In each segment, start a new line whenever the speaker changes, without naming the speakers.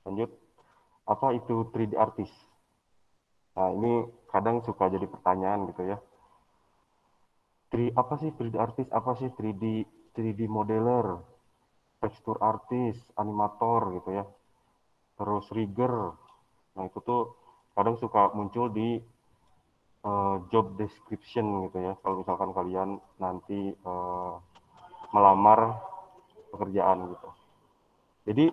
Lanjut, apa itu 3D artist? Nah, ini kadang suka jadi pertanyaan gitu ya. Apa sih 3D artist? Apa sih 3D modeler, tekstur artis, animator gitu ya. Terus rigger. Nah, itu tuh kadang suka muncul di job description gitu ya. Kalau misalkan kalian nanti melamar pekerjaan gitu. Jadi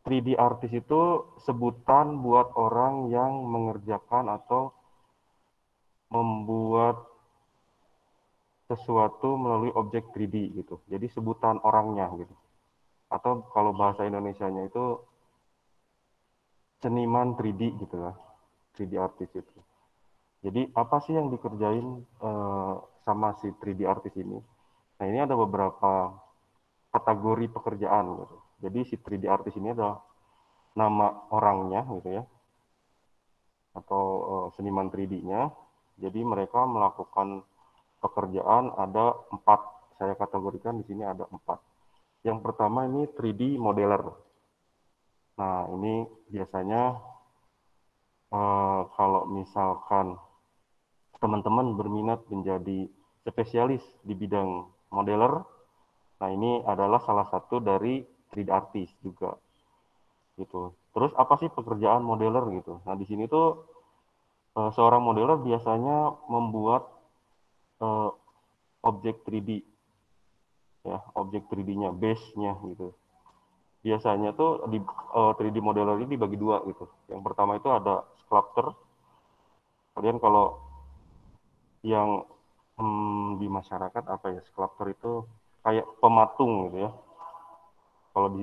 3D artist itu sebutan buat orang yang mengerjakan atau membuat sesuatu melalui objek 3D gitu. Jadi sebutan orangnya gitu. Atau kalau bahasa Indonesianya itu seniman 3D gitu lah. 3D artist itu. Jadi apa sih yang dikerjain sama si 3D artist ini? Nah, ini ada beberapa kategori pekerjaan gitu. Jadi si 3D artist ini adalah nama orangnya gitu ya, atau seniman 3D-nya. Jadi mereka melakukan pekerjaan ada 4. Saya kategorikan di sini ada 4. Yang pertama ini 3D modeler. Nah, ini biasanya kalau misalkan teman-teman berminat menjadi spesialis di bidang modeler, nah ini adalah salah satu dari 3D artist juga gitu. Terus apa sih pekerjaan modeler gitu? Nah, di sini tuh seorang modeler biasanya membuat eh, objek 3D ya, objek 3D-nya, base-nya gitu. Biasanya tuh di 3D modeler ini dibagi dua gitu. Yang pertama itu ada sculptor. Kemudian kalau yang di masyarakat apa ya, sculptor itu kayak pematung gitu ya. Kalau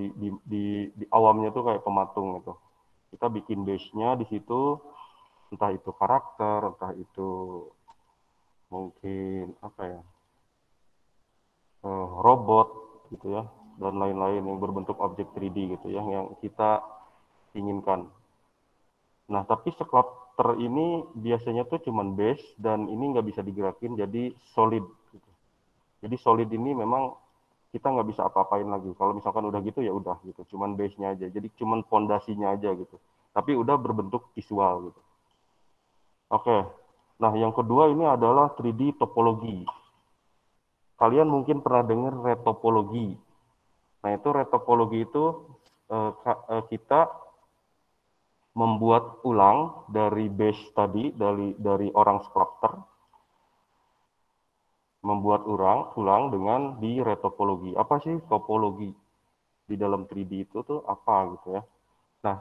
di awamnya tuh kayak pematung gitu. Kita bikin base-nya di situ, entah itu karakter, entah itu mungkin apa ya, robot gitu ya, dan lain-lain yang berbentuk objek 3D gitu ya, yang kita inginkan. Nah, tapi sculptor ini biasanya tuh cuman base dan ini nggak bisa digerakin jadi solid. Gitu. Jadi solid ini memang kita nggak bisa apa-apain lagi. Kalau misalkan udah gitu ya udah gitu, cuman base-nya aja. Jadi cuman pondasinya aja gitu. Tapi udah berbentuk visual gitu. Oke. Nah, yang kedua ini adalah 3D topologi. Kalian mungkin pernah dengar retopologi. Nah, itu retopologi itu kita membuat ulang dari base tadi, dari orang sculptor, membuat ulang dengan di retopologi. Apa sih topologi di dalam 3D itu tuh apa gitu ya? Nah,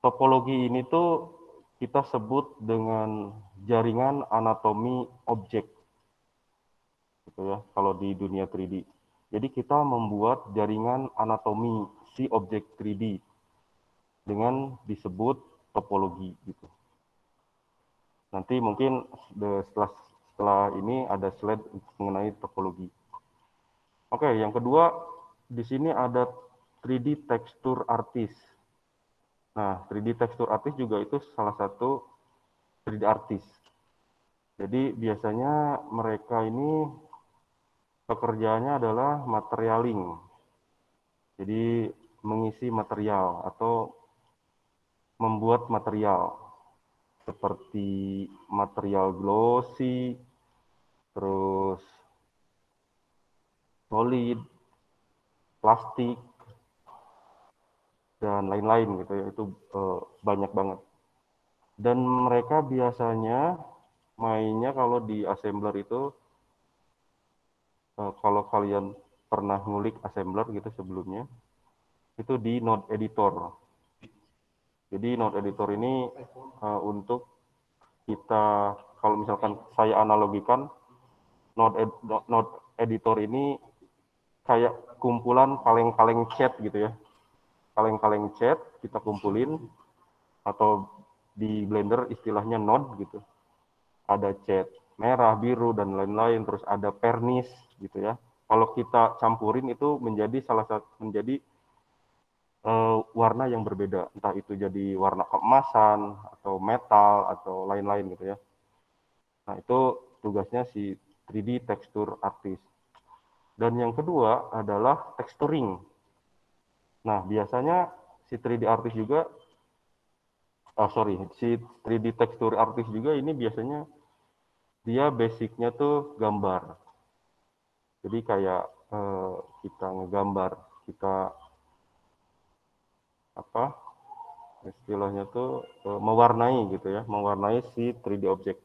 topologi ini tuh kita sebut dengan jaringan anatomi objek gitu ya, kalau di dunia 3D. Jadi kita membuat jaringan anatomi si objek 3D dengan disebut topologi gitu. Nanti mungkin setelah ini ada slide mengenai topologi. Oke, yang kedua di sini ada 3D texture artist. Nah, 3D texture artist juga itu salah satu 3D artist. Jadi biasanya mereka ini pekerjaannya adalah materialing. Jadi mengisi material atau membuat material seperti material glossy, terus solid, plastik, dan lain-lain gitu ya. Itu banyak banget. Dan mereka biasanya mainnya kalau di assembler itu, kalau kalian pernah ngulik assembler gitu sebelumnya, itu di node editor. Jadi node editor ini untuk kita, kalau misalkan saya analogikan, node editor ini kayak kumpulan kaleng-kaleng cat gitu ya. Kaleng-kaleng cat kita kumpulin, atau di Blender istilahnya node gitu. Ada cat merah, biru, dan lain-lain, terus ada pernis gitu ya. Kalau kita campurin itu menjadi warna yang berbeda, entah itu jadi warna keemasan atau metal atau lain-lain gitu ya. Nah, itu tugasnya si 3D texture artist. Dan yang kedua adalah texturing. Nah, biasanya si 3D artist juga, si 3D texture artist juga ini biasanya dia basicnya tuh gambar. Jadi kayak kita ngegambar, kita apa istilahnya tuh mewarnai gitu ya, mewarnai si 3D object.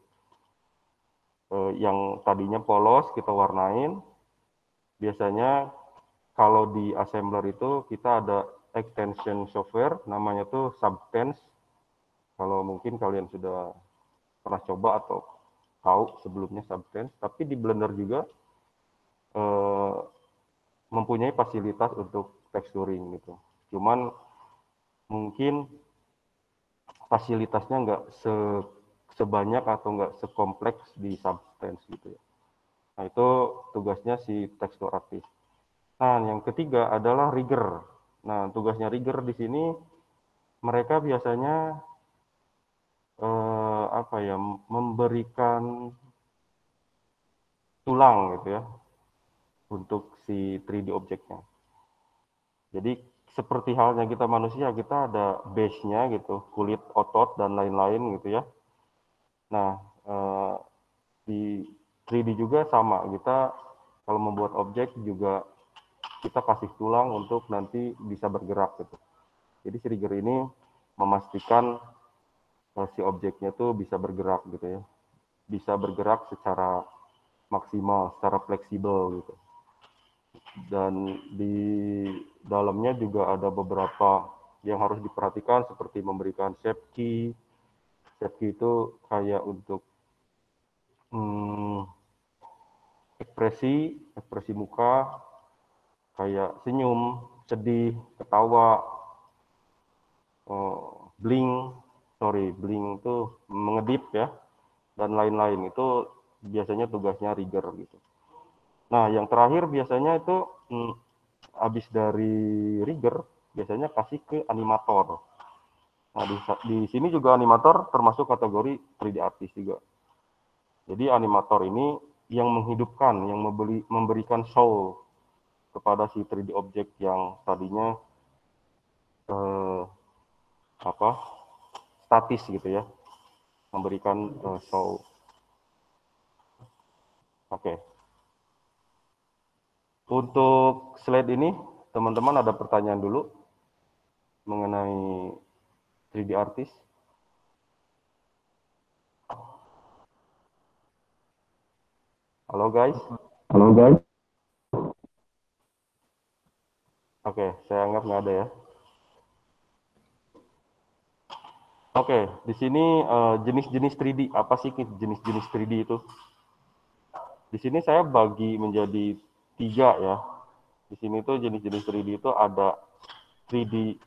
Yang tadinya polos kita warnain. Biasanya kalau di assembler itu kita ada extension software namanya tuh Substance. Kalau mungkin kalian sudah pernah coba atau tahu sebelumnya Substance, tapi di Blender juga eh, mempunyai fasilitas untuk texturing gitu. Cuman mungkin fasilitasnya nggak sebanyak atau nggak sekompleks di Substance gitu ya. Nah itu tugasnya si texture artist. Nah yang ketiga adalah rigger. Nah tugasnya rigger di sini mereka biasanya apa ya, memberikan tulang gitu ya untuk si 3D objeknya. Jadi seperti halnya kita manusia, kita ada base-nya gitu, kulit, otot dan lain-lain gitu ya. Nah, di 3D juga sama, kita kalau membuat objek juga kita kasih tulang untuk nanti bisa bergerak gitu. Jadi si rigger ini memastikan si objeknya tuh bisa bergerak gitu ya. Bisa bergerak secara maksimal, secara fleksibel gitu. Dan di dalamnya juga ada beberapa yang harus diperhatikan seperti memberikan shape key. Shape key itu kayak untuk ekspresi muka, kayak senyum, sedih, ketawa, blink itu mengedip ya, dan lain-lain. Itu biasanya tugasnya rigger gitu. Nah, yang terakhir biasanya itu habis dari rigger, biasanya kasih ke animator. Nah, di sini juga animator termasuk kategori 3D artist juga. Jadi animator ini yang menghidupkan, yang memberikan show kepada si 3D object yang tadinya apa statis gitu ya, memberikan show. Oke. Untuk slide ini, teman-teman ada pertanyaan dulu mengenai 3D artist? Halo guys.
Halo guys.
Oke, saya anggap nggak ada ya. Oke, di sini jenis-jenis 3D. Apa sih jenis-jenis 3D itu? Di sini saya bagi menjadi 3 ya. Di sini tuh jenis-jenis 3D itu ada 3D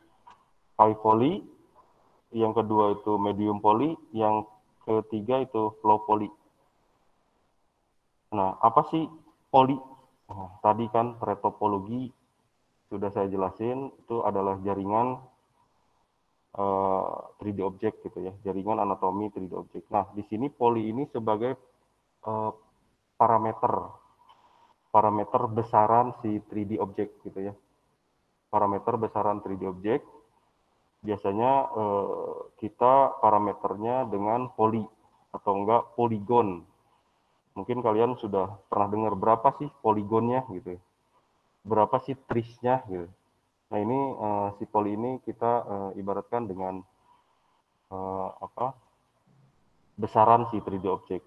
high poly, yang kedua itu medium poly, yang ketiga itu low poly. Nah, apa sih poly? Nah, tadi kan retopologi sudah saya jelasin, itu adalah jaringan 3D object gitu ya, jaringan anatomi 3D object. Nah, di sini poly ini sebagai parameter besaran si 3D object gitu ya. Parameter besaran 3D object biasanya kita parameternya dengan poly atau enggak poligon. Mungkin kalian sudah pernah dengar berapa sih poligonnya gitu. Berapa sih trisnya gitu. Nah, ini si poly ini kita ibaratkan dengan besaran si 3D object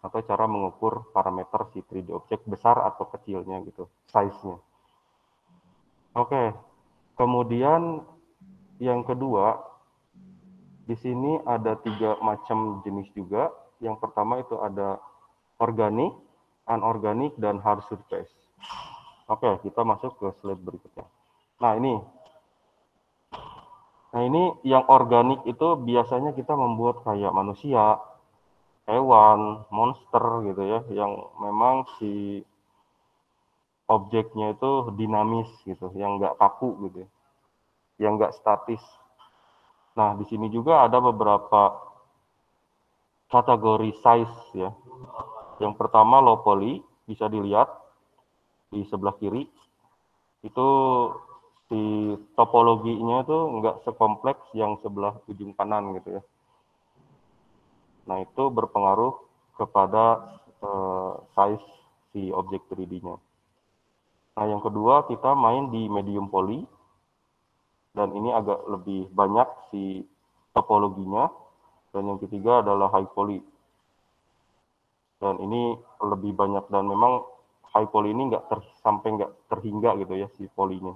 atau cara mengukur parameter si 3D object besar atau kecilnya gitu, size-nya. Oke, kemudian yang kedua, di sini ada 3 macam jenis juga. Yang pertama itu ada organik, anorganik, dan hard surface. Oke, kita masuk ke slide berikutnya. Nah, ini yang organik itu biasanya kita membuat kayak manusia, hewan, monster gitu ya, yang memang si objeknya itu dinamis gitu, yang nggak kaku gitu, yang nggak statis. Nah, di sini juga ada beberapa kategori size ya. Yang pertama low poly, bisa dilihat di sebelah kiri, itu si topologinya itu nggak sekompleks yang sebelah ujung kanan gitu ya. Nah, itu berpengaruh kepada size si objek 3D-nya. Nah, yang kedua kita main di medium poly, dan ini agak lebih banyak si topologinya. Dan yang ketiga adalah high poly. Dan ini lebih banyak, dan memang high poly ini sampai nggak terhingga gitu ya si polinya.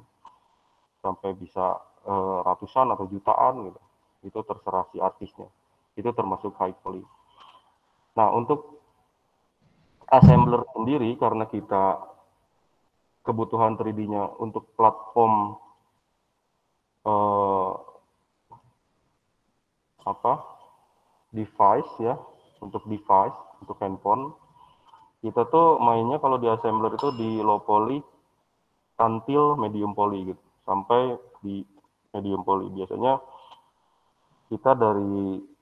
Sampai bisa ratusan atau jutaan gitu. Itu terserah si artisnya. Itu termasuk high poly. Nah, untuk assembler sendiri, karena kita kebutuhan 3D-nya untuk platform device ya, untuk handphone, kita tuh mainnya kalau di assembler itu di low poly until medium poly gitu, sampai di medium poly. Biasanya kita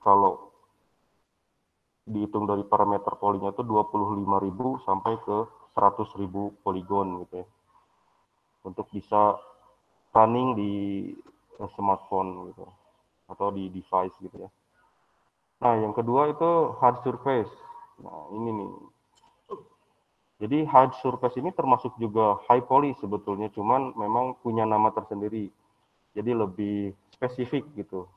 kalau dihitung dari parameter polinya itu 25.000 sampai ke 100.000 poligon gitu ya, untuk bisa running di smartphone gitu atau di device gitu ya. Nah, yang kedua itu hard surface. Nah, ini nih. Jadi hard surface ini termasuk juga high poly sebetulnya, cuman memang punya nama tersendiri. Jadi lebih spesifik gitu.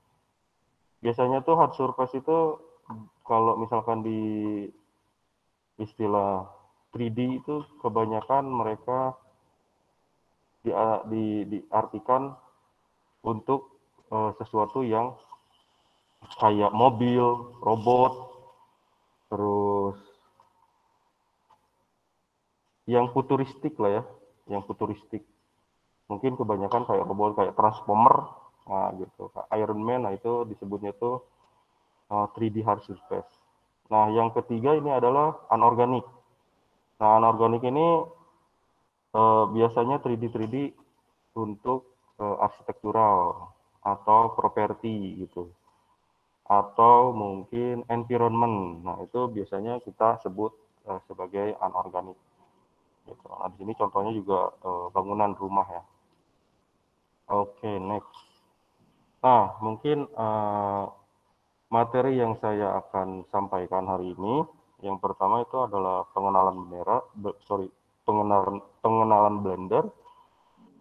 Biasanya tuh hard surface itu kalau misalkan di istilah 3D itu kebanyakan mereka diartikan untuk sesuatu yang kayak mobil, robot, terus yang futuristik lah ya, yang futuristik. Mungkin kebanyakan kayak robot, kayak Transformer, nah gitu. Iron Man, nah itu disebutnya tuh 3D hard surface. Nah, yang ketiga ini adalah anorganik. Nah, anorganik ini biasanya 3D untuk arsitektural atau properti gitu, atau mungkin environment. Nah, itu biasanya kita sebut sebagai anorganik. Gitu. Nah, di sini contohnya juga bangunan rumah ya. Oke, next. Nah, mungkin materi yang saya akan sampaikan hari ini, yang pertama itu adalah pengenalan Blender.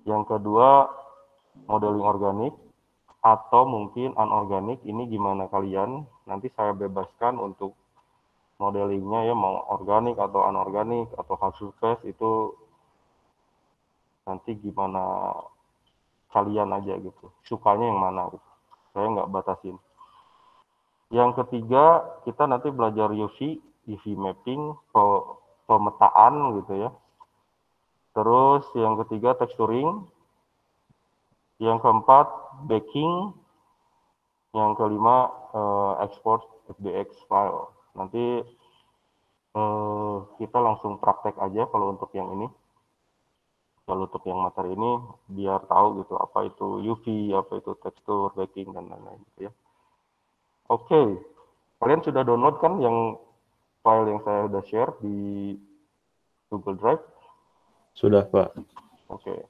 Yang kedua, modeling organik, atau mungkin anorganik. Ini gimana kalian? Nanti saya bebaskan untuk modelingnya ya, mau organik atau anorganik atau hard surface, itu nanti gimana kalian aja gitu. Sukanya yang mana gitu. Saya nggak batasin. Yang ketiga, kita nanti belajar UV mapping, pemetaan gitu ya. Terus yang ketiga texturing. Yang keempat baking. Yang kelima export FBX file. Nanti kita langsung praktek aja kalau untuk yang ini. Kalau untuk yang materi ini biar tahu gitu apa itu UV, apa itu tekstur, baking, dan lain-lain gitu ya. Oke, kalian sudah download kan yang file yang saya sudah share di Google Drive?
Sudah, Pak.
Oke.